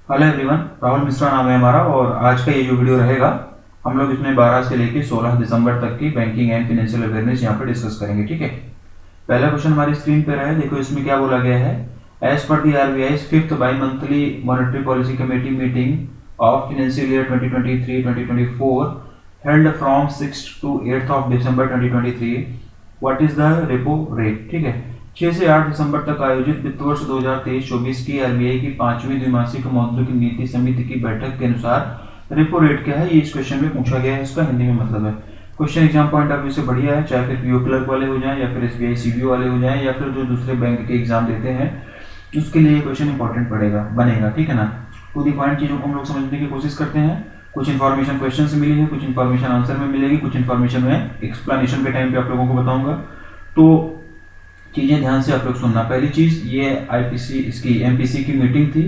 Hello everyone, Rahul Mishra नाम है हमारा। और आज का ये जो वीडियो रहेगा, हम लोग इसमें 12 से लेकर 16 दिसंबर तक की बैंकिंग एंड फाइनेंशियल अवेयरनेस यहाँ पे डिस्कस करेंगे। ठीक है, पहला क्वेश्चन हमारी स्क्रीन पे रहा है। देखो इसमें क्या बोला गया है। As per the RBI fifth bimonthly monetary policy committee meeting of financial year 2023-2024 held from 6 to 8 of December 2023, what is the repo rate. ठीक है, 6 से 8 दिसंबर तक आयोजित वित्त वर्ष 2023-24 की आरबीआई की 5वीं द्विमासिक मौद्रिक नीति समिति की बैठक के अनुसार रेपो रेट क्या है, ये इस क्वेश्चन में पूछा गया है। इसका हिंदी में मतलब है। Question exam point of view से बढ़िया है, चाहे फिर पीओ क्लर्क वाले हो जाएं या फिर एसबीआई सीबीओ वाले हो जाएं या फिर जो दूसरे बैंक के एग्जाम देते हैं, उसके लिए क्वेश्चन इंपॉर्टेंट बनेगा। ठीक है ना। टू दी पॉइंट चीजों को हम लोग समझने की कोशिश करते हैं। कुछ इन्फॉर्मेशन क्वेश्चन से मिली है, कुछ इन्फॉर्मेशन आंसर में मिलेगी, कुछ इन्फॉर्मेशन में एक्सप्लेनेशन के टाइम पे आप लोगों को बताऊंगा। तो चीजें ध्यान से आप लोग सुनना। पहली चीज, ये आईपीसी इसकी एमपीसी की मीटिंग थी।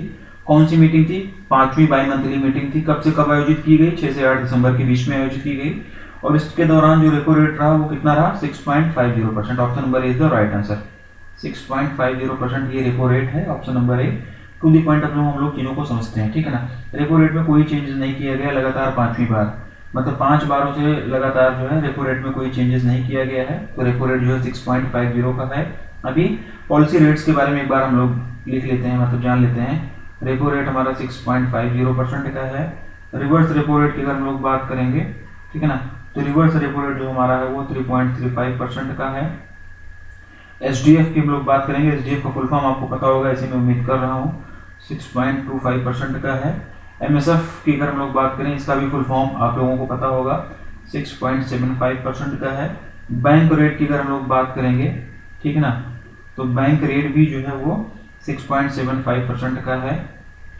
कौन सी मीटिंग थी? 5वीं बाई मंथली मीटिंग थी। कब से कब आयोजित की गई? 6 से 8 दिसंबर के बीच में आयोजित की गई। और इसके दौरान जो रेपो रेट रहा वो कितना रहा? 6.50%। Option number A is the right answer. 6.50% ये रेपो रेट है, option number A. To the point हम लोग चीजों को समझते हैं। ठीक है ना। रेपो रेट में कोई चेंजेस नहीं किया गया लगातार 5वीं बार, मतलब 5 बारों से लगातार जो है रेपो रेट में कोई चेंजेस नहीं किया गया है। तो रेपो रेट जो है 6.50 का है। अभी पॉलिसी रेट्स के बारे में एक बार हम लोग लिख लेते हैं, मतलब जान लेते हैं। रेपो रेट हमारा 6.50% का है। रिवर्स रेपो रेट की अगर हम लोग बात करेंगे, ठीक है ना, तो रिवर्स रेपो रेट जो हमारा है वो 3.35% का है। एसडीएफ की हम लोग बात करेंगे, एसडीएफ का फुल फॉर्म आपको पता होगा, ऐसे मैं उम्मीद कर रहा हूँ, 6.25% का है। एमएसएफ की अगर हम लोग बात करें, इसका भी फुल फॉर्म आप लोगों को पता होगा, 6.75% का है। बैंक रेट की अगर हम लोग बात करेंगे, ठीक है ना, तो बैंक रेट भी जो है वो 6.75% का है।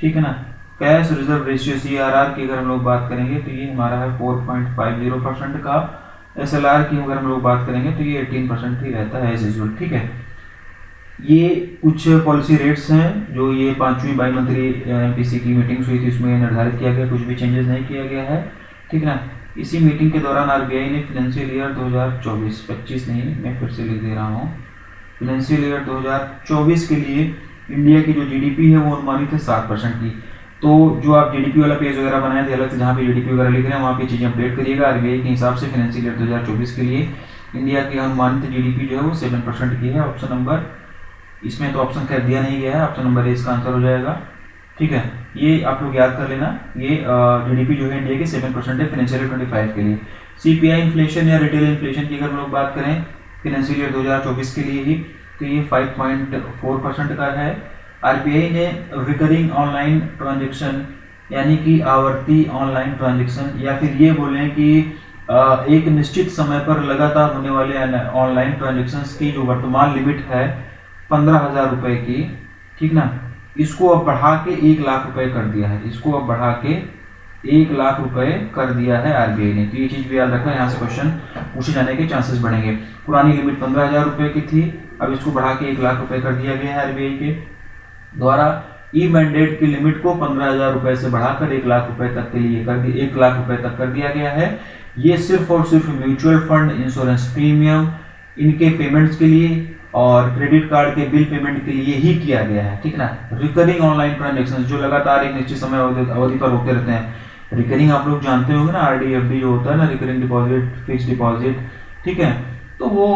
ठीक है ना। कैश रिजर्व रेशियो सीआरआर की अगर हम लोग बात करेंगे तो ये हमारा है 4.50% का। एसएलआर की अगर हम लोग बात करेंगे तो ये 18% ही रहता है एज यूजुअल। ठीक है, ये कुछ पॉलिसी रेट्स हैं जो ये 5वीं बाई मंथली एमपीसी की मीटिंग हुई थी, उसमें निर्धारित किया गया, कुछ भी चेंजेस नहीं किया गया है। ठीक है ना। इसी मीटिंग के दौरान आरबीआई ने फाइनेंशियल ईयर 2024-25 नहीं, मैं फिर से लिख दे रहा हूँ, फाइनेंशियल ईयर 2024 के लिए इंडिया की जो जीडीपी है वो अनुमानित है 7% की। तो जो आप जीडीपी वाला पेज वगैरह बनाए थे अलग से, जहाँ पे जीडीपी वगैरह लिख रहे हैं वहाँ पे चीजें अपडेट करिएगा। आरबीआई के हिसाब से फाइनेंशियल ईयर 2024 के लिए इंडिया की अनुमानित जीडीपी जो है वो 7% की है। ऑप्शन नंबर, इसमें तो ऑप्शन खैर दिया नहीं गया है, ऑप्शन नंबर ए इसका आंसर हो जाएगा। ठीक है, ये आप लोग याद कर लेना। ये जीडीपी जो है इंडिया की 7% है फाइनेंशियल ईयर 25 के लिए। सीपीआई इन्फ्लेशन या रिटेल इन्फ्लेशन की अगर हम लोग बात करें फाइनेंशियल ईयर 2024 के लिए ही, तो ये 5.4% का है। आरबीआई ने रिकरिंग ऑनलाइन ट्रांजेक्शन यानी कि आवर्ती ऑनलाइन ट्रांजेक्शन, या फिर ये बोलें कि एक निश्चित समय पर लगातार होने वाले ऑनलाइन ट्रांजेक्शन की जो वर्तमान लिमिट है 15,000 रुपए की, ठीक ना, इसको अब बढ़ा के 1 लाख रुपए कर दिया है। इसको अब बढ़ा के 1 लाख रुपए कर दिया है आरबीआई ने। तो ये चीज भी याद रखना, यहाँ से क्वेश्चन पूछे जाने के चांसेस बढ़ेंगे। पुरानी लिमिट 15,000 रुपए की थी, अब इसको बढ़ा के 1 लाख रुपए कर दिया गया है आरबीआई के द्वारा। ई मैंडेट की लिमिट को 15,000 रुपए से बढ़ाकर 1 लाख रुपए तक के लिए 1 लाख रुपए तक कर दिया गया है। ये सिर्फ और सिर्फ म्यूचुअल फंड, इंश्योरेंस प्रीमियम, इनके पेमेंट्स के लिए और क्रेडिट कार्ड के बिल पेमेंट के लिए ही किया गया है। ठीक है ना। रिकरिंग ऑनलाइन ट्रांजेक्शन जो लगातार एक निश्चित समय अवधि पर होते रहते हैं। रिकरिंग आप लोग जानते होंगे ना, आरडी एफडी जो होता है ना, रिकरिंग डिपॉजिट, फिक्स डिपॉजिट, ठीक है, तो वो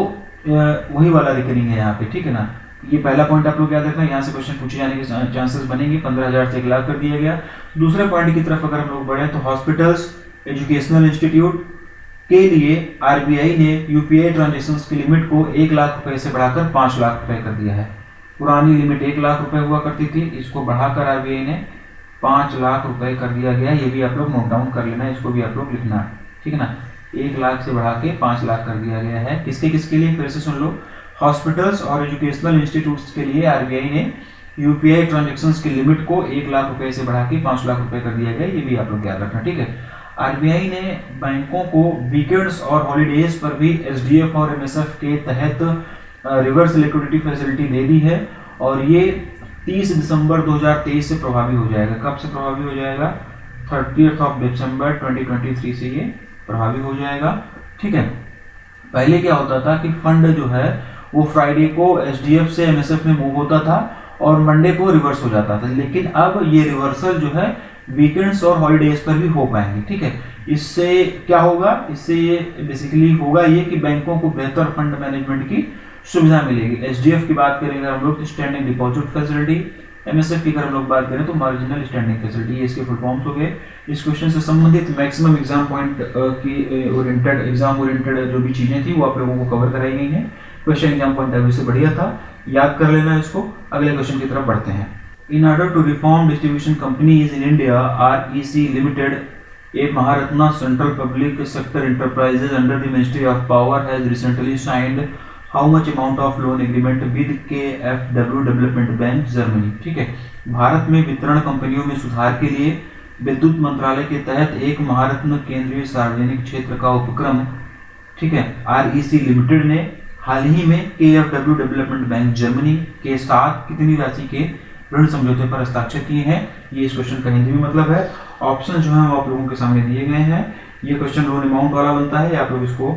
वही वाला रिकरिंग है यहाँ पे। ठीक है ना। ये पहला पॉइंट आप लोग याद रखना, यहाँ से क्वेश्चन पूछे जाने के चांसेस बनेंगे। 15,000 से 1 लाख कर दिया गया। दूसरे पॉइंट की तरफ अगर हम लोग बढ़े तो हॉस्पिटल्स, एजुकेशनल इंस्टीट्यूट के लिए आरबीआई ने यूपीआई ट्रांजेक्शन्स की लिमिट को 1 लाख रुपए से बढ़ाकर 5 लाख रुपए कर दिया है। पुरानी लिमिट 1 लाख रुपए हुआ करती थी, इसको बढ़ाकर आरबीआई ने 5 लाख रुपए कर दिया गया। ये भी आप लोग नोट डाउन कर लेना, इसको भी आप लोग लिखना, ठीक है ना। 1 लाख से बढ़ा के 5 लाख कर दिया गया है। किसके किसके लिए? फिर से सुन लो। हॉस्पिटल्स और एजुकेशनल इंस्टीट्यूट्स के लिए आरबीआई ने यूपीआई ट्रांजेक्शन्स की लिमिट को 1 लाख रुपए से बढ़ा के 5 लाख रुपए कर दिया गया। ये भी आप लोग याद रखना, ठीक है। आरबीआई ने बैंकों को वीकेंड्स और हॉलीडेज पर भी एसडीएफ और एमएसएफ के तहत रिवर्स लिक्विडिटी फैसिलिटी दे दी है, और ये 30 दिसंबर 2023 से प्रभावी हो जाएगा। कब से प्रभावी हो जाएगा? 30 ऑफ दिसंबर 2023 से ये प्रभावी हो जाएगा। ठीक है। पहले क्या होता था कि फंड जो है वो फ्राइडे को एसडीएफ से एमएसएफ में मूव होता था, और मंडे को रिवर्स हो जाता था, लेकिन अब ये रिवर्सल जो है वीकेंड्स और हॉलीडेज पर भी हो पाएंगे। ठीक है, इससे क्या होगा, इससे ये बेसिकली होगा ये कि बैंकों को बेहतर फंड मैनेजमेंट की सुविधा मिलेगी। एसडीएफ की बात करेंगे हम लोग तो स्टैंडिंग डिपॉजिट फैसिलिटी, एमएसएफ की अगर हम लोग बात करें तो मार्जिनल स्टैंडिंग फैसिलिटी, ये इसके फुल फॉर्म्स हो गए। इस क्वेश्चन से संबंधित मैक्सिमम एग्जाम पॉइंट की ओरिएंटेड एग्जाम ओरिएंटेड जो भी चीजें थी वो आप लोगों को कवर कराई गई हैं। Question exam point of view से बढ़िया था, याद कर लेना इसको। अगले क्वेश्चन की तरफ बढ़ते हैं। In order to reform distribution companies in India, REC Limited, a Maharatna Central Public Sector Enterprises under the Ministry of Power, has recently signed how much amount of loan agreement with KfW Development Bank, Germany? ठीक है, भारत में वितरण कंपनियों में सुधार के लिए विद्युत मंत्रालय के तहत एक महारत्न केंद्रीय सार्वजनिक क्षेत्र का उपक्रम, ठीक है, REC लिमिटेड ने हाल ही में KfW डेवलपमेंट बैंक जर्मनी के साथ कितनी राशि के ऋण समझौते पर हस्ताक्षर किए हैं? ये इस क्वेश्चन का हिंदी में मतलब है। ऑप्शन जो है वो आप लोगों के सामने दिए गए हैं। ये क्वेश्चन लोन अमाउंट वाला बनता है, आप लोग इसको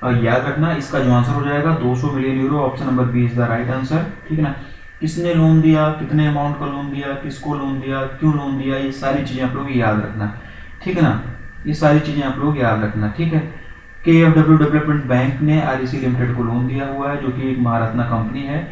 याद रखना। इसका जो आंसर हो जाएगा 200 million euro, option number B is the right answer. ठीक है ना, किसने लोन दिया, कितने अमाउंट का लोन दिया, किसको लोन दिया, क्यों लोन दिया, ये सारी चीजें आप लोग याद रखना। ठीक है ना, ये सारी चीजें आप लोग याद रखना। ठीक है, KfW डेवलपमेंट बैंक ने REC लिमिटेड को लोन दिया हुआ है जो कि एक महारत्ना कंपनी है।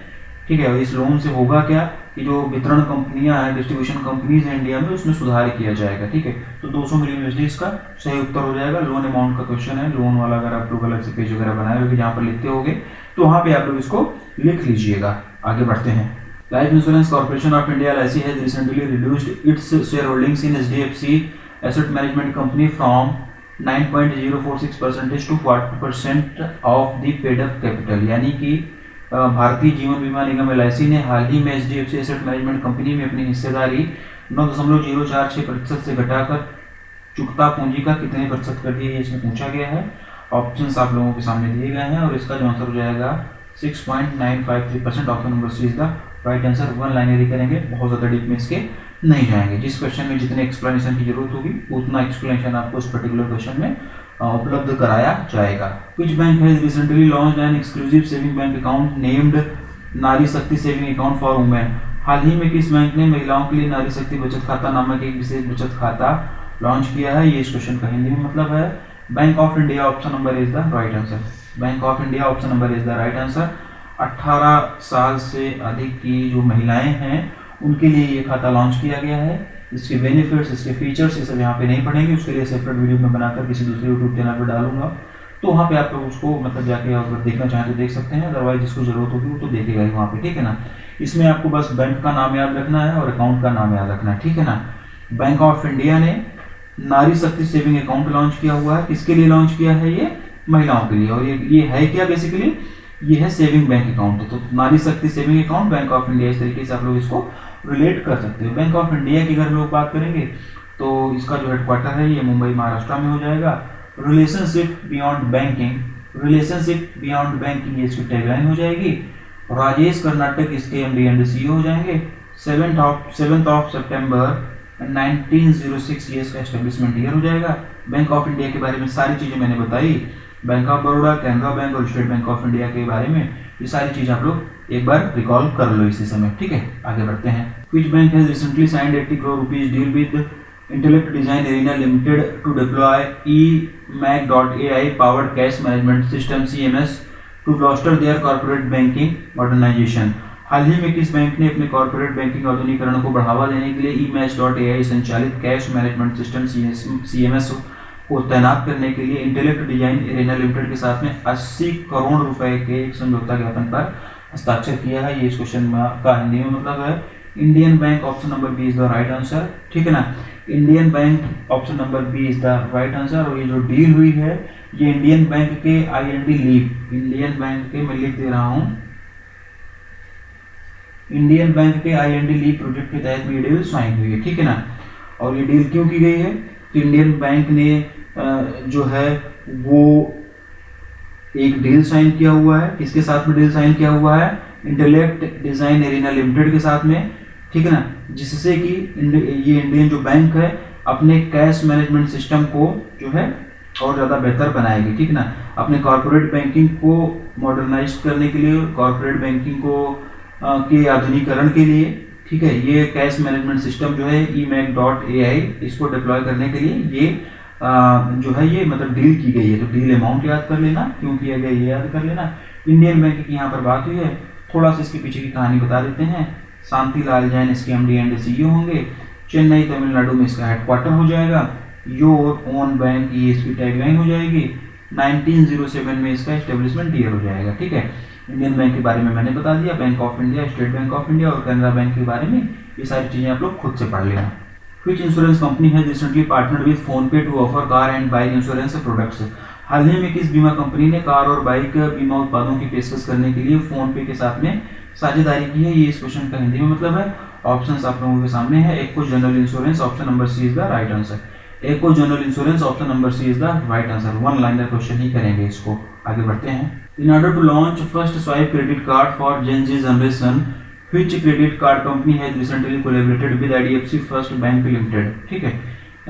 ठीक है, इस लोन से होगा क्या कि जो वितरण कंपनियां हैं, डिस्ट्रीब्यूशन कंपनीज हैं इंडिया में, उसमें सुधार किया जाएगा। ठीक है, तो 200 मिलियन यूएसडी इसका सही उत्तर हो जाएगा। लोन अमाउंट का क्वेश्चन है, लोन वाला अगर आप लोग अलग से पेज वगैरह बनाए होगे जहाँ पर लिखते होगे तो वहाँ पे आप लोग इसको लिख लीजिएगा। आगे बढ़ते हैं। Life insurance corporation of India LIC has recently reduced its shareholdings in HDFC asset management company from 9.046% to 40% of the paid up capital. यानी कि भारतीय जीवन बीमा निगम LIC ने हाल ही में HDFC एसेट मैनेजमेंट कंपनी में अपनी हिस्सेदारी 9.046% से घटाकर चुकता पूंजी का कितने प्रतिशत कर दी है, इसमें पूछा गया है। ऑप्शंस आप लोगों के सामने दिए गए हैं और इसका जो आंसर हो जाएगा 6.953%। Option number C is the right answer. One liner करेंगे, बहुत ज़्यादा डीप में इसके नहीं जाएंगे। जिस क्वेश्चन में जितने एक्सप्लेनेशन की जरूरत होगी उतना एक्सप्लेनेशन आपको उस पर्टिकुलर क्वेश्चन में उपलब्ध कराया जाएगा। Which bank has recently launched an exclusive saving bank account named नारी शक्ति सेविंग अकाउंट फॉर वुमेन? हाल ही में किस बैंक ने महिलाओं के लिए नारी शक्ति बचत खाता नामक एक विशेष बचत खाता लॉन्च किया है? ये इस क्वेश्चन का हिंदी में मतलब है bank of India. Option number is the right answer. Bank of India option number is the right answer. 18 साल से अधिक की जो महिलाएं हैं उनके लिए ये खाता लॉन्च किया गया है। इसके बेनिफिट्स, इसके फीचर्स, ये सब यहाँ पे नहीं पढ़ेंगे, उसके लिए सेपरेट वीडियो में बनाकर किसी दूसरे यूट्यूब चैनल पर डालूंगा, तो वहाँ पे आप लोग उसको मतलब जाके अगर देखना चाहें तो देख सकते हैं, अदरवाइज जिसको जरूरत होगी वो तो देखेगा ही वहाँ पे। ठीक है ना, इसमें आपको बस बैंक का नाम याद रखना है और अकाउंट का नाम याद रखना है। ठीक है ना, बैंक ऑफ इंडिया ने नारी शक्ति सेविंग अकाउंट लॉन्च किया हुआ है। किसके लिए लॉन्च किया है? ये महिलाओं के लिए। और ये है क्या बेसिकली? ये है सेविंग बैंक अकाउंट। तो नारी शक्ति saving account, bank of India, इस तरीके से आप लोग इसको रिलेट कर सकते हो। बैंक ऑफ इंडिया की अगर लोग बात करेंगे तो इसका जो हेडक्वार्टर है ये मुंबई महाराष्ट्र में हो जाएगा। Relationship beyond banking, relationship beyond banking ये इसकी टैगलाइन हो जाएगी। राजेश कर्नाटक इसके MD एंड CEO हो जाएंगे। 7th ऑफ सितंबर 1906 ये इसका एस्टेब्लिशमेंट ईयर हो जाएगा। बैंक ऑफ इंडिया के बारे में सारी चीजें मैंने बताई, bank of Baroda, Canara bank और स्टेट बैंक ऑफ इंडिया के बारे में, ये सारी चीज आप लोग एक बार रिकॉल कर लो इसी समय। ठीक है, आगे बढ़ते हैं। Which bank has recently signed 80 crore rupees deal with Intellect Design Arena Limited to deploy eMAG.ai powered cash management system CMS to foster their corporate banking modernization? हाल ही में किस बैंक ने अपने कॉर्पोरेट बैंकिंग आधुनिकीकरण को बढ़ावा देने के लिए eMAG.ai संचालित कैश मैनेजमेंट सिस्टम CMS को तैनात करने के लिए इंटेलेक्ट डिजाइन एरेना लिमिटेड के साथ में 80 करोड़ रुपए के एक समझौता ज्ञापन पर हस्ताक्षर किया है? ये इस क्वेश्चन का हिंदी में मतलब है Indian bank. Option number B is the right answer. ठीक है ना, Indian bank option number B is the right answer. और ये जो डील हुई है ये इंडियन बैंक के IND लीप, इंडियन बैंक के, मैं लिख दे रहा हूं, इंडियन बैंक के IND लीप प्रोजेक्ट के तहत ये डील साइन हुई है। ठीक है ना, और ये डील क्यों की गई है? तो इंडियन बैंक ने जो है वो एक डील साइन किया हुआ है। किसके साथ में डील साइन किया हुआ है? इंटेलेक्ट डिजाइन एरेना लिमिटेड के साथ में। ठीक है ना, जिससे कि ये इंडियन जो बैंक है अपने कैश मैनेजमेंट सिस्टम को जो है और ज़्यादा बेहतर बनाएगी। ठीक है ना, अपने कॉर्पोरेट बैंकिंग को मॉडर्नाइज करने के लिए, कॉर्पोरेट बैंकिंग को के आधुनिकीकरण के लिए ठीक है, ये कैश मैनेजमेंट सिस्टम जो है eMACH.ai, इसको डिप्लॉय करने के लिए ये जो है ये मतलब डील की गई है। तो डील अमाउंट याद कर लेना, क्यों किया गया ये याद कर लेना। इंडियन बैंक की यहाँ पर बात हुई है, थोड़ा सा इसके पीछे की कहानी बता देते हैं। शांति लाल जैन इसके एमडी एंड सीईओ होंगे। चेन्नई तमिलनाडु में इसका हेडक्वार्टर हो जाएगा। योर ओन बैंक ये इसकी टैगलाइन हो जाएगी। 1907 में इसका एस्टेब्लिशमेंट ईयर हो जाएगा। ठीक है, इंडियन बैंक के बारे में मैंने बता दिया, bank of India, state bank of India और कैनरा बैंक के बारे में ये सारी चीजें आप लोग खुद से पढ़ लेना। Which insurance company has recently partnered with PhonePe to offer car and bike insurance products? हाल ही में किस बीमा कंपनी ने कार और बाइक बीमा उत्पादों की पेशकश करने के लिए फोन पे के साथ में साझेदारी की है? ये इस क्वेश्चन का हिंदी में मतलब है। ऑप्शंस आप लोगों के सामने है। एक को general insurance, option number C is the right answer. एक को general insurance, option number C is the right answer. One liner question ही करेंगे इसको। आगे बढ़ते हैं। In order to launch first swipe credit card for Gen Z generation, which credit card company has recently collaborated with IDFC First Bank Limited? ठीक है,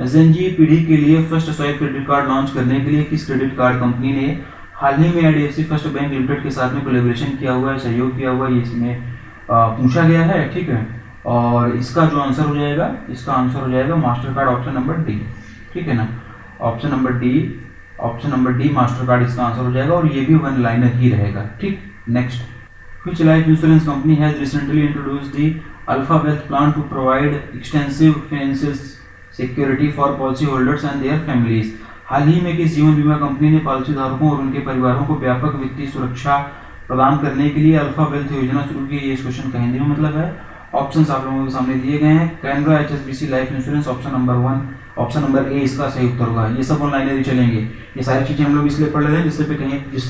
जेन जी पीढ़ी के लिए first swipe credit card launch करने के लिए किस क्रेडिट कार्ड कंपनी ने हाल ही में IDFC फर्स्ट बैंक लिमिटेड के साथ में कोलैबोरेशन किया हुआ है, सहयोग किया हुआ है, ये इसमें पूछा गया है। ठीक है, और इसका जो आंसर हो जाएगा, इसका आंसर हो जाएगा master card, option number D. ठीक है ना, option number D master card इसका आंसर हो जाएगा और ये भी वन लाइनर ही रहेगा। ठीक, next. Which life insurance company has recently introduced the Alpha Wealth plan to provide extensive financial security for policyholders and their families? हाल ही में किस जीवन बीमा कंपनी ने पॉलिसी धारकों और उनके परिवारों को व्यापक वित्तीय सुरक्षा प्रदान करने के लिए अल्फा वेल्थ योजना शुरू की? ये इस क्वेश्चन का हिंदी में मतलब है। ऑप्शंस आप लोगों के सामने दिए गए हैं। Canara HSBC life insurance, option number 1, option number ए इसका सही उत्तर होगा। ये सब ऑनलाइन ही चलेंगे। ये सारी चीजें हम लोग इसलिए पढ़ रहे हैं जिससे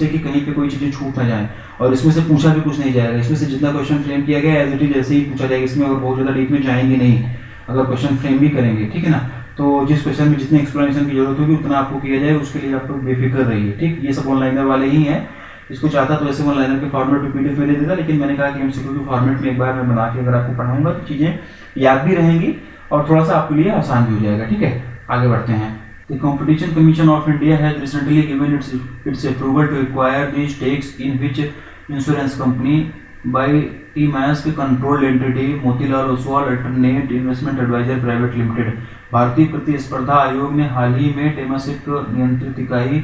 कि कहीं पे कोई चीजें छूट ना जाए, और इसमें से पूछा भी कुछ नहीं जाएगा। इसमें से जितना क्वेश्चन फ्रेम किया गया एज इट इज ऐसे ही पूछा जाएगा, इसमें और बहुत ज्यादा डीप में जाएंगे नहीं अगर क्वेश्चन फ्रेम भी करेंगे। ठीक है ना, तो जिस क्वेश्चन में जितने एक्सप्लेनेशन की जरूरत होगी उतना आपको किया जाए, उसके लिए आप लोग बेफिक्र रहिए। ठीक, ये सब ऑनलाइनर वाले ही हैं। इसको चाहता तो ऐसे ऑनलाइनर के फॉर्मेट में पीडीएफ में दे देता, लेकिन मैंने कहा कि एमसीक्यू के फॉर्मेट में एक बार मैं बना के अगर आपको पढ़ाऊंगा तो चीजें याद भी रहेंगी और थोड़ा सा आपके लिए आसान भी हो जाएगा। ठीक है, आगे बढ़ते हैं। The Competition Commission of India has recently given its approval to acquire the stakes in which insurance company by TMAS controlled entity Motilal Oswal Alternate Investment Advisor Private Limited। भारतीय प्रतिस्पर्धा आयोग ने हाल ही में टेमासिक नियंत्रित इकाई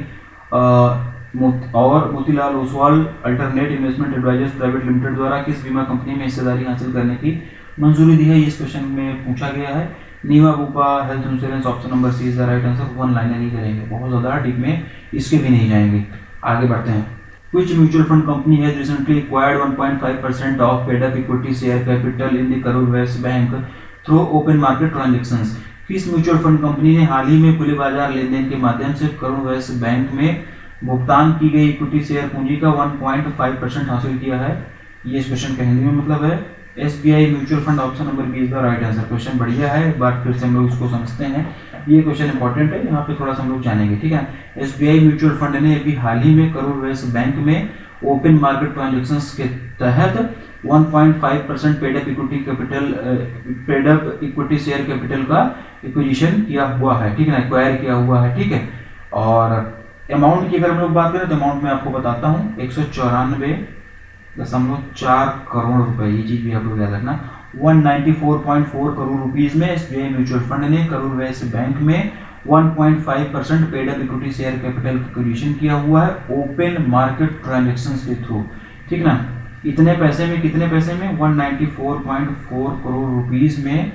और Motilal Oswal alternate investment advisers private limited द्वारा किस बीमा कंपनी में हिस्सेदारी हासिल करने की मंजूरी दी है? इस क्वेश्चन में पूछा गया है। Niva Bupa health insurance, option number C is the right answer. One liner ही करेंगे, बहुत ज्यादा डीप में इसके भी नहीं जाएंगे। आगे बढ़ते हैं। Which mutual fund company has recently acquired 1.5% of paid-up equity share capital in the Karur Vysya Bank through open market transactions? किस म्यूचुअल फंड कंपनी ने हाल ही में खुले बाजार लेनदेन के माध्यम से करुण वैश्य बैंक में भुगतान की गई इक्विटी शेयर पूंजी का 1.5% हासिल किया है? ये इस क्वेश्चन का हिंदी में मतलब है SBI mutual fund, option number B is the right answer. Question बढ़िया है, एक बार फिर से हम लोग इसको समझते हैं। ये क्वेश्चन इंपॉर्टेंट है, यहाँ पे थोड़ा सा हम लोग जानेंगे। ठीक है, एसबीआई म्यूचुअल फंड ने अभी हाल ही में करुण वैश्य बैंक में ओपन मार्केट ट्रांजेक्शन्स के तहत 1.5% पेडअप इक्विटी शेयर कैपिटल का एक्विजिशन किया हुआ है। ठीक है ना, एक्वायर किया हुआ है। ठीक है, और अमाउंट की अगर हम लोग बात करें तो अमाउंट मैं आपको बताता हूँ 194.4 करोड़ रुपए। ये चीज भी आप लोग याद रखना। 194.4 करोड़ रुपीज में एसबीआई म्यूचुअल फंड ने करुण वैश्य बैंक में 1.5% paid up equity share capital acquisition किया हुआ है ओपन मार्केट ट्रांजैक्शंस के थ्रू। ठीक ना, इतने पैसे में, कितने पैसे में? 194.4 करोड़ रुपीज में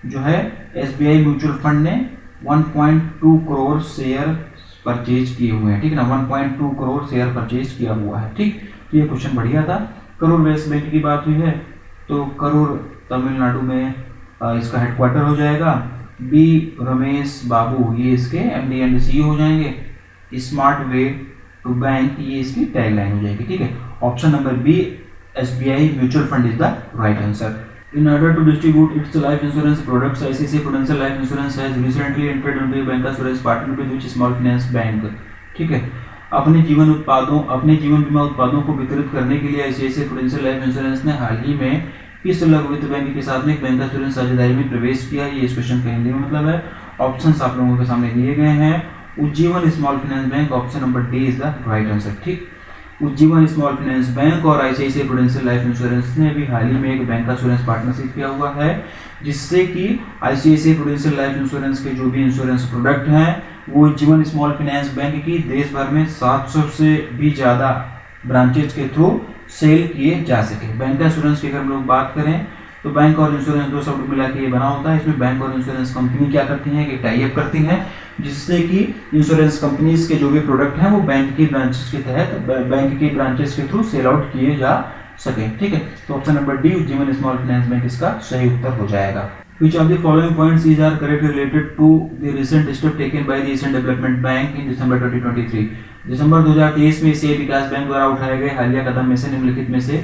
जो है एसबीआई म्यूचुअल फंड ने 1.2 करोड़ शेयर परचेज किए हुए हैं। ठीक है ना, 1.2 करोड़ शेयर परचेज किया हुआ है। ठीक, तो ये क्वेश्चन बढ़िया था। करूर वैश्य बैंक की बात हुई है तो करूर तमिलनाडु में इसका हेडक्वार्टर हो जाएगा। बी रमेश बाबू ये इसके एमडी एंड सीईओ हो जाएंगे। स्मार्ट वे टू बैंक ये इसकी टैगलाइन हो जाएगी। ठीक है, option number B SBI mutual fund is the right answer. In order to distribute its life insurance products, ICICI Prudential Life Insurance has recently entered into a bancassurance partnership with which small finance bank? ठीक है, अपने जीवन बीमा उत्पादों को वितरित करने के लिए ICICI Prudential Life Insurance ने हाल ही में किस लघु वित्त बैंक के साथ में एक bancassurance साझेदारी में प्रवेश किया? ये इस क्वेश्चन का हिंदी में मतलब है। ऑप्शंस आप लोगों के सामने दिए गए हैं। Ujjivan small finance bank, option number D is the right answer. ठीक, उज्जीवन स्मॉल फाइनेंस बैंक और आईसीआईसीआई प्रूडेंशियल लाइफ इंश्योरेंस ने अभी हाल ही में एक बैंक इंश्योरेंस पार्टनरशिप किया हुआ है, जिससे कि आईसीआईसीआई प्रूडेंशियल लाइफ इंश्योरेंस के जो भी इंश्योरेंस प्रोडक्ट हैं वो उज्जीवन स्मॉल फाइनेंस बैंक की देश भर में 700 से भी ज़्यादा ब्रांचेज के थ्रू सेल किए जा सके। बैंक इंश्योरेंस की अगर हम लोग बात करें तो बैंक और इंश्योरेंस दो शब्द मिला के ये बना होता है। इसमें बैंक और इंश्योरेंस कंपनी क्या करती हैं कि टाई अप करती हैं, जिससे कि इंश्योरेंस कंपनीज के जो भी प्रोडक्ट हैं वो बैंक की ब्रांचेस के तहत बैंक की ब्रांचेस के थ्रू सेल आउट किए जा सके। ठीक है, तो option number D Ujjivan small finance bank इसका सही उत्तर हो जाएगा। Which of the following points is are correct related to the recent step taken by the Asian Development Bank in December 2023? दिसंबर 2023 में एशियाई विकास बैंक द्वारा उठाए गए हालिया कदम में से निम्नलिखित में से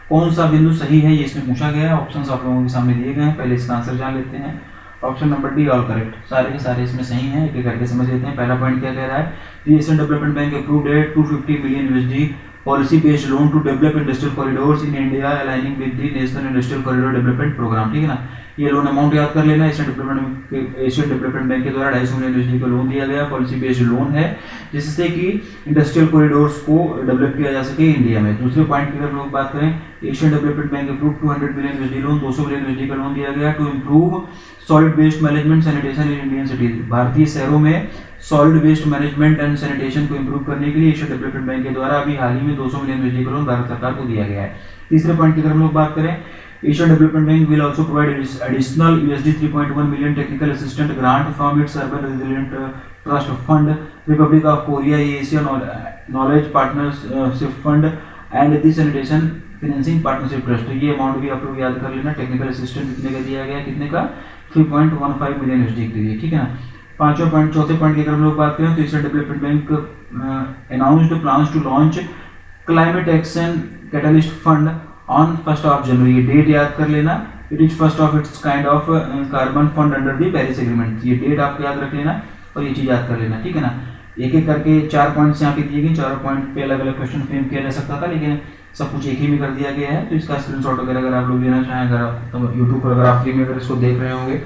कौन सा बिंदु सही है, ये इसमें पूछा गया है। ऑप्शंस आप लोगों के सामने दिए गए हैं, पहले इसका आंसर जान लेते हैं। Option number D all correct, सारे के सारे इसमें सही हैं। एक एक करके समझ लेते हैं। पहला पॉइंट क्या कह रहा है, the Asian development bank approved a 250 मिलियन USD policy based loan to develop industrial corridors in India aligning with the national industrial corridor development programme. ठीक है ना, ये लोन अमाउंट याद कर लेना। एशियन डेवलपमेंट बैंक के द्वारा 250 मिलियन USD का लोन दिया गया, पॉलिसी बेस्ड लोन है, जिससे कि इंडस्ट्रियल कॉरिडोर्स को डेवलप किया जा सके इंडिया में। दूसरे पॉइंट की अगर लोग बात करें, Asian development bank approve 200 million USD loan, 200 million USD का लोन दिया गया to improve solid waste management sanitation in Indian cities. भारतीय शहरों में solid waste management and sanitation को इंप्रूव करने के लिए एशियन डेवलपमेंट बैंक के द्वारा अभी हाल ही में 200 मिलियन USD का लोन भारत सरकार को दिया गया है। तीसरे पॉइंट की अगर हम लोग बात करें, Asian development bank will also provide additional USD 3.1 million technical assistant grant from its urban resilient trust fund, Republic of Korea, Asia knowledge partnership fund and the sanitation financing partnership trust. तो ये amount भी आप लोग याद कर लेना। Technical assistant कितने का दिया गया, कितने का, 3.15 मिलियन USD के लिए। ठीक है ना। पांचवा पॉइंट, चौथे पॉइंट की अगर हम लोग बात करें तो Asian development bank announced plans to launch climate action catalyst fund on 1 January. Date याद कर लेना। It is first of its kind of carbon fund under the Paris agreement. ये डेट आपको याद रख लेना और ये चीज याद कर लेना। ठीक है ना। एक एक करके 4 पॉइंट्स यहाँ पे दिए गए, 4 पॉइंट पे अलग अलग क्वेश्चन फ्रेम किया जा सकता था, लेकिन सब कुछ एक ही में कर दिया गया है। तो इसका स्क्रीनशॉट वगैरह अगर आप लोग लेना चाहें, अगर आप यूट्यूब पर अगर आप फ्री में अगर इसको देख रहे होंगे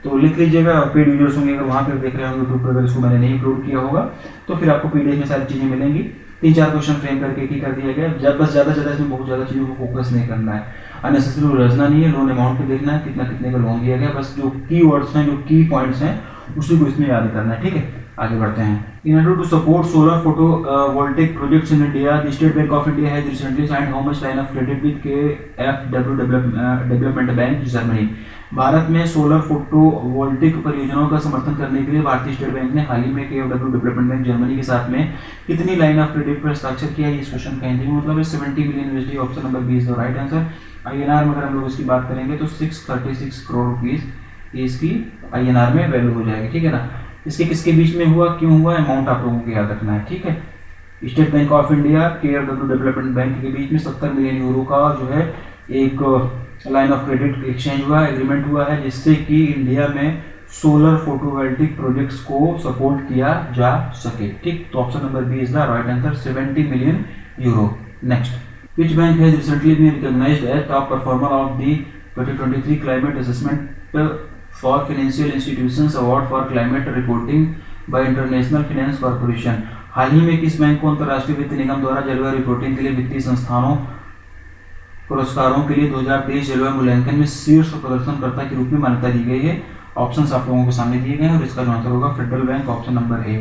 तो लिख लीजिएगा। पेड वीडियोस होंगे अगर वहाँ पर देख रहे होंगे यूट्यूब पर, अगर इसको मैंने नहीं अपलोड किया होगा तो फिर आपको PDF में सारी चीज़ें मिलेंगी। 3-4 क्वेश्चन फ्रेम करके ही कर दिया गया। बस ज़्यादा से ज़्यादा इसमें बहुत ज़्यादा चीज़ों को फोकस नहीं करना है, अननेसेसरी उलझना नहीं है। लोन अमाउंट पे देखना है कितना कितने का लोन दिया गया, बस जो की वर्ड्स हैं, जो की पॉइंट्स हैं, उसी को इसमें याद करना है। ठीक है, आगे बढ़ते हैं। In order to support solar photovoltaic projects in India, the State Bank of India has recently signed how much line of credit with KfW Development Bank, Germany। Bharat में सोलर फोटोवोल्टिक परियोजनाओं का समर्थन करने के लिए भारतीय स्टेट बैंक ने हाल ही में KfW डेवलपमेंट बैंक जर्मनी के साथ में कितनी लाइन ऑफ क्रेडिट पर हस्ताक्षर किया है। इस क्वेश्चन का हिंदी में मतलब है 70 million USD। Option number B is the right answer. INR में अगर हम लोग इसकी बात करेंगे तो 636 करोड़ रुपीज इसकी INR में वैल्यू हो जाएगी। ठीक है ना। इसके किसके बीच में हुआ, क्यों हुआ, अमाउंट आप लोगों को याद रखना है। ठीक है, state bank of India KfW development bank के बीच में 70 मिलियन यूरो का जो है एक लाइन ऑफ क्रेडिट एक्सचेंज हुआ, एग्रीमेंट हुआ है, जिससे कि इंडिया में सोलर फोटोवोल्टिक प्रोजेक्ट्स को सपोर्ट किया जा सके। ठीक, तो option number B is the right answer, 70 million euro. Next, which bank has recently been recognized as top performer of the 2023 climate assessment for financial institutions award for climate reporting by International Finance Corporation। हाल ही में किस bank को अंतर्राष्ट्रीय वित्त निगम द्वारा जलवायु reporting के लिए वित्तीय संस्थानों पुरस्कारों के लिए 2023 जलवायु मूल्यांकन में शीर्ष प्रदर्शनकर्ता के रूप में मान्यता दी गई है। ऑप्शंस आप लोगों के सामने दिए गए हैं और इसका जो आंसर होगा फेडरल बैंक, ऑप्शन नंबर ए।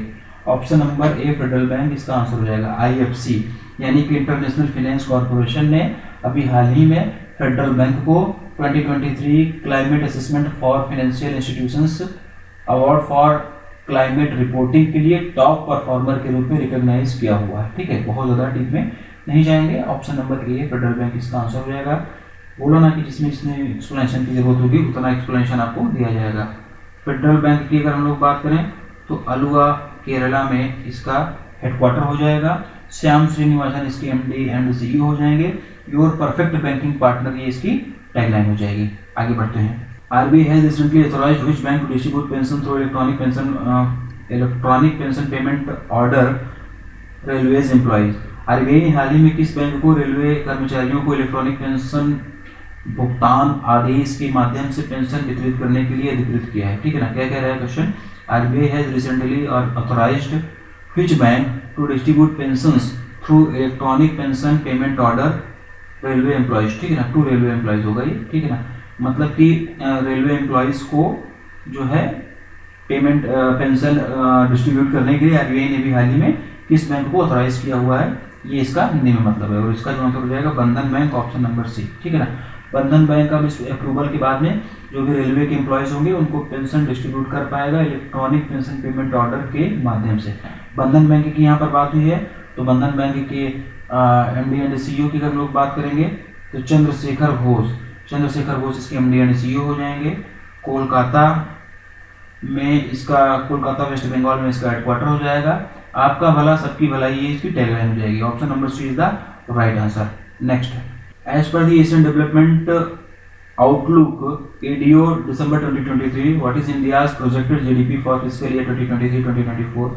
ऑप्शन नंबर ए फेडरल बैंक इसका आंसर हो जाएगा। IFC यानी कि इंटरनेशनल फाइनेंस कॉर्पोरेशन ने अभी हाल ही में फेडरल बैंक को 2023 climate assessment for financial institutions award for climate reporting के लिए टॉप परफॉर्मर के रूप में रिकॉग्नाइज किया हुआ है। ठीक है, बहुत ज़्यादा डीप में नहीं जाएंगे। ऑप्शन नंबर ए फेडरल बैंक इसका आंसर हो जाएगा। बोला ना कि जिसमें एक्सप्लेनेशन की जरूरत होगी उतना एक्सप्लेनेशन आपको दिया जाएगा। फेडरल बैंक की अगर हम लोग बात करें तो अलुवा केरला में इसका हेडक्वार्टर हो जाएगा। श्याम श्रीनिवासन इसके MD एंड CEO हो जाएंगे। योर परफेक्ट बैंकिंग पार्टनर ये इसकी टैगलाइन हो जाएगी। आगे बढ़ते हैं। RBI has recently authorized which bank to distribute pension through electronic pension payment order railways employees। RBI ने हाल ही में किस बैंक को रेलवे कर्मचारियों को इलेक्ट्रॉनिक पेंशन भुगतान आदेश के माध्यम से पेंशन वितरित करने के लिए अधिकृत किया है। ठीक है ना, क्या कह रहा है question, RBI has recently authorized which bank to distribute pensions through electronic pension payment order railway employees, ठीक है ना, टू रेलवे एम्प्लॉयज होगा ये, ठीक है ना, मतलब कि रेलवे एम्प्लॉयज को जो है पेमेंट पेंशन डिस्ट्रीब्यूट करने के लिए आरबीआई ने भी हाल ही में किस बैंक को ऑथराइज किया हुआ है, ये इसका हिंदी में मतलब है। और इसका जो आंसर हो जाएगा बंधन बैंक, ऑप्शन नंबर सी, ठीक है ना। बंधन बैंक अब इस अप्रूवल के बाद में जो भी रेलवे के एम्प्लॉयज होंगे उनको पेंशन डिस्ट्रीब्यूट कर पाएगा इलेक्ट्रॉनिक पेंशन पेमेंट ऑर्डर के माध्यम से। बंधन बैंक की यहाँ पर बात हुई है, तो बंधन बैंक के एमडी एंड सीईओ की अगर लोग बात करेंगे तो चंद्रशेखर घोष इसके एमडी एंड सीईओ हो जाएंगे। कोलकाता वेस्ट बंगाल में इसका हेडक्वार्टर हो जाएगा। आपका भला सबकी भलाई, ये इसकी टैगलाइन हो जाएगी। Option number C is the right answer. Next, as per the Asian development outlook ADO December 2023 what is India's projected GDP for fiscal year 2023-2024,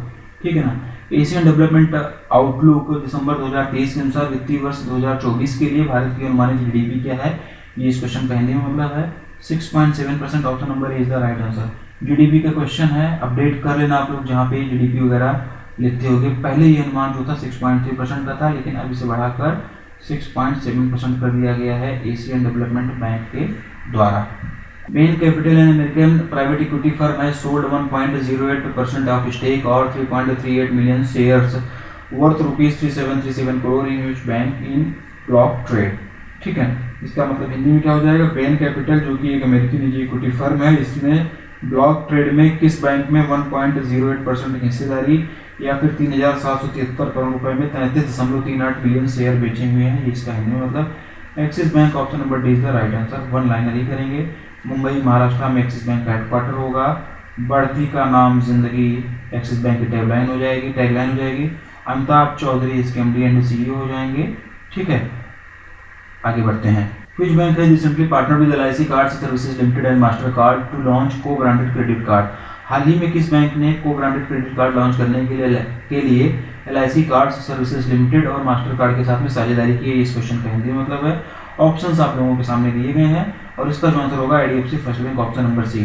ठीक है ना। एशियन डेवलपमेंट आउटलुक दिसंबर 2023 के अनुसार वित्तीय वर्ष 2024 के लिए भारत की अनुमानित जीडीपी क्या है, ये इस क्वेश्चन का हिंदी में मतलब है 6.7%। Option number A is the right answer. GDP का क्वेश्चन है, अपडेट कर लेना आप लोग जहाँ पे जीडीपी वगैरह लिखते होंगे। पहले ये अनुमान जो था 6.3% का था, लेकिन अब इसे बढ़ाकर 6.7% कर दिया गया है एशियन डेवलपमेंट बैंक के द्वारा। Bain capital and American private equity firm has sold 1.08% of stake और 3.38 million shares worth ₹3737 crore in which bank in block trade, ठीक है। इसका मतलब हिंदी में क्या हो जाएगा, बेन कैपिटल जो कि एक अमेरिकी निजी इक्विटी फर्म है, इसने ब्लॉक ट्रेड में किस बैंक में 1.08% हिस्सेदारी या फिर 3,773 करोड़ रुपए में 33.38 मिलियन शेयर बेचे हुए हैं, ये इसका हिंदी में मतलब। Axis Bank, option number D is the right answer. One liner ही करेंगे। मुंबई महाराष्ट्र में एक्सिस बैंक का हेडक्वार्टर होगा। बढ़ती का नाम जिंदगी एक्सिस बैंक की टैगलाइन हो जाएगी। अमिताभ चौधरी इसके एमडी एंड सीईओ हो जाएंगे, ठीक है। आगे बढ़ते हैं। Which bank has recently partnered with LIC Cards Services Limited and Mastercard to launch co-branded credit card? हाल ही में किस बैंक ने co-branded credit card लॉन्च करने के लिए LIC Cards Services Limited और Mastercard के साथ में साझेदारी की है, इस क्वेश्चन का हिंदी मतलब है। ऑप्शंस आप लोगों के सामने दिए गए हैं और इसका जो आंसर होगा IDFC first bank, option number C.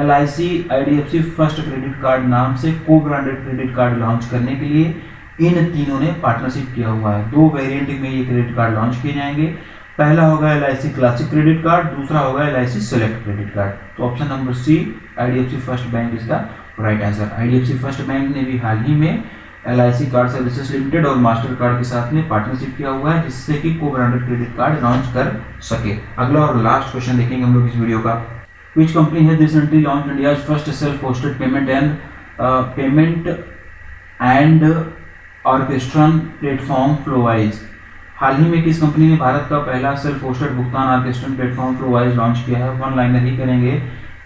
LIC IDFC first credit card नाम से co-branded क्रेडिट कार्ड लॉन्च करने के लिए इन तीनों ने पार्टनरशिप किया हुआ है। 2 वेरिएंट में ये क्रेडिट कार्ड लॉन्च किए जाएंगे। पहला होगा LIC क्लासिक क्रेडिट कार्ड, दूसरा होगा LIC सेलेक्ट क्रेडिट कार्ड। तो option number C IDFC first bank is the right answer. IDFC first bank ने भी हाल ही में LIC कार्ड सर्विसेज लिमिटेड और मास्टर कार्ड के साथ में पार्टनरशिप किया हुआ है, जिससे कि को ब्रांडेड क्रेडिट कार्ड लॉन्च कर सके। अगला और लास्ट क्वेश्चन देखेंगे हम लोग इस वीडियो का। Which company has recently launched India's first self hosted payment and orchestration platform Flowwise? हाल ही में किस कंपनी ने भारत का पहला सेल्फ होस्टेड भुगतान ऑर्केस्ट्रन प्लेटफॉर्म फ्लोवाइज लॉन्च किया है? वन लाइनर ही करेंगे।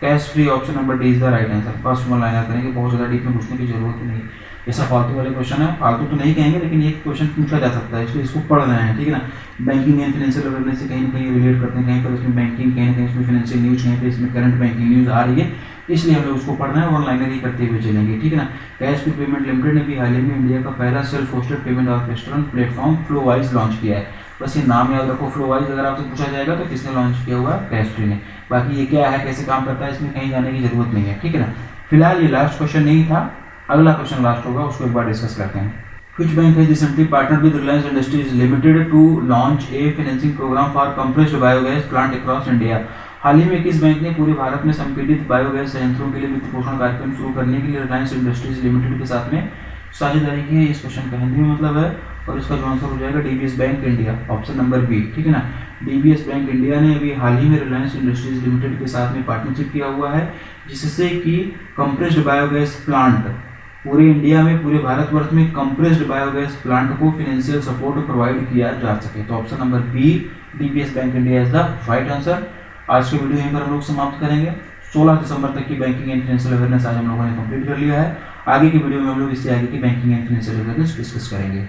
Cash free, option number D is the right answer. First one liner करेंगे, बहुत ज़्यादा डीप में पूछने की जरूरत नहीं। ऐसा फालतू वाले क्वेश्चन है, फालतू तो नहीं कहेंगे लेकिन ये क्वेश्चन पूछा जा सकता है, इसलिए इसको पढ़ रहे हैं, ठीक है ना। बैंकिंग एंड फाइनेंशियल अवेयरनेस से कहीं ना कहीं रिलेट करते हैं, कहीं पर इसमें बैंकिंग, कहीं ना कहीं इसमें फाइनेंशियल न्यूज, कहीं पर इसमें करंट बैंकिंग न्यूज आ रही है, इसलिए हम लोग उसको पढ़ रहे हैं, वन लाइनर ही करते हुए चलेंगे, ठीक है ना। कैश फ्री पेमेंट लिमिटेड ने भी हाल ही में इंडिया का पहला self hosted payment orchestration platform Flowwise launch किया है। बस ये नाम याद रखो, फ्लोवाइज अगर आपसे पूछा जाएगा तो किसने लॉन्च किया हुआ है? कैश फ्री ने। बाकी ये क्या है, कैसे काम करता है, इसमें कहीं जाने की जरूरत नहीं है, ठीक है ना। फिलहाल ये लास्ट क्वेश्चन नहीं था, अगला क्वेश्चन लास्ट होगा, उसको एक बार डिस्कस करते हैं। Which bank has recently partnered with Reliance Industries Limited to launch a financing program for compressed biogas plant across India? हाल ही में किस बैंक ने पूरे भारत में संपीड़ित बायोगैस संयंत्रों के लिए वित्त पोषण कार्यक्रम शुरू करने के लिए रिलायंस इंडस्ट्रीज लिमिटेड के साथ में साझेदारी की है? इस क्वेश्चन का हिंदी में मतलब है और इसका जो आंसर हो जाएगा DBS bank India, option number B, ठीक है ना। डीबीएस बैंक इंडिया ने अभी हाल ही में रिलायंस इंडस्ट्रीज लिमिटेड के साथ में पार्टनरशिप किया हुआ है, जिससे कि कंप्रेस्ड बायोगैस प्लांट पूरे इंडिया में, पूरे भारतवर्ष में कंप्रेस्ड बायोगैस प्लांट को फाइनेंशियल सपोर्ट प्रोवाइड किया जा सके। तो option number B DBS bank India is the right answer. आज के वीडियो यहीं पर हम लोग समाप्त करेंगे। 16 दिसंबर तक की बैंकिंग एंड फाइनेंशियल अवेयरनेस आज हम लोगों ने कंप्लीट कर लिया है। आगे की वीडियो में हम लोग इससे आगे की banking and financial awareness discuss करेंगे।